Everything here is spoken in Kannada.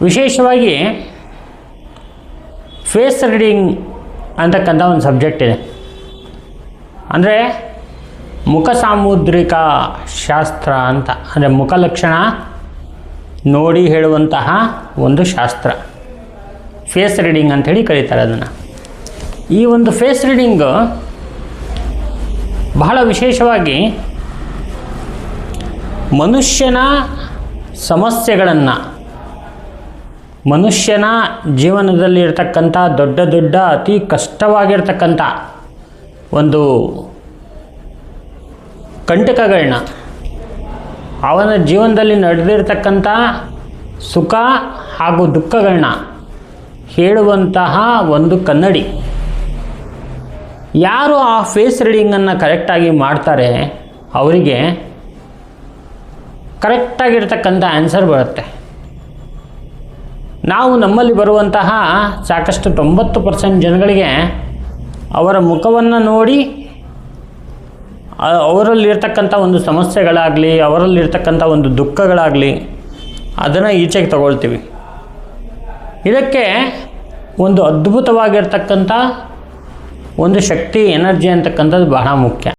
ವಿಶೇಷವಾಗಿ ಫೇಸ್ ರೀಡಿಂಗ್ ಅಂತಕ್ಕಂಥ ಒಂದು ಸಬ್ಜೆಕ್ಟ್ ಇದೆ. ಅಂದರೆ ಮುಖ ಸಾಮುದ್ರಿಕ ಶಾಸ್ತ್ರ ಅಂತ, ಅಂದರೆ ಮುಖಲಕ್ಷಣ ನೋಡಿ ಹೇಳುವಂತಹ ಒಂದು ಶಾಸ್ತ್ರ, ಫೇಸ್ ರೀಡಿಂಗ್ ಅಂಥೇಳಿ ಕರೀತಾರೆ ಅದನ್ನು. ಈ ಒಂದು ಫೇಸ್ ರೀಡಿಂಗ್ ಬಹಳ ವಿಶೇಷವಾಗಿ ಮನುಷ್ಯನ ಸಮಸ್ಯೆಗಳನ್ನು, ಮನುಷ್ಯನ ಜೀವನದಲ್ಲಿ ಇರತಕ್ಕಂಥ ದೊಡ್ಡ ದೊಡ್ಡ ಅತಿ ಕಷ್ಟವಾಗಿರ್ತಕ್ಕಂಥ ಒಂದು ಕಂಟಕಗಳನ್ನ, ಅವನ ಜೀವನದಲ್ಲಿ ನಡೆದಿರ್ತಕ್ಕಂಥ ಸುಖ ಹಾಗೂ ದುಃಖಗಳನ್ನ ಹೇಳುವಂತಹ ಒಂದು ಕನ್ನಡಿ. ಯಾರು ಆ ಫೇಸ್ ರೀಡಿಂಗನ್ನು ಕರೆಕ್ಟಾಗಿ ಮಾಡ್ತಾರೆ ಅವರಿಗೆ ಕರೆಕ್ಟಾಗಿರ್ತಕ್ಕಂಥ ಆನ್ಸರ್ ಬರುತ್ತೆ. ನಾವು ನಮ್ಮಲ್ಲಿ ಬರುವಂತಹ ಸಾಕಷ್ಟು 90% ಜನಗಳಿಗೆ ಅವರ ಮುಖವನ್ನು ನೋಡಿ ಅವರಲ್ಲಿರ್ತಕ್ಕಂಥ ಒಂದು ಸಮಸ್ಯೆಗಳಾಗಲಿ, ಅವರಲ್ಲಿರ್ತಕ್ಕಂಥ ಒಂದು ದುಃಖಗಳಾಗಲಿ ಅದನ್ನು ಈಚೆಗೆ ತಗೊಳ್ತೀವಿ. ಇದಕ್ಕೆ ಒಂದು ಅದ್ಭುತವಾಗಿರ್ತಕ್ಕಂಥ ಒಂದು ಶಕ್ತಿ, ಎನರ್ಜಿ ಅಂತಕ್ಕಂಥದ್ದು ಬಹಳ ಮುಖ್ಯ.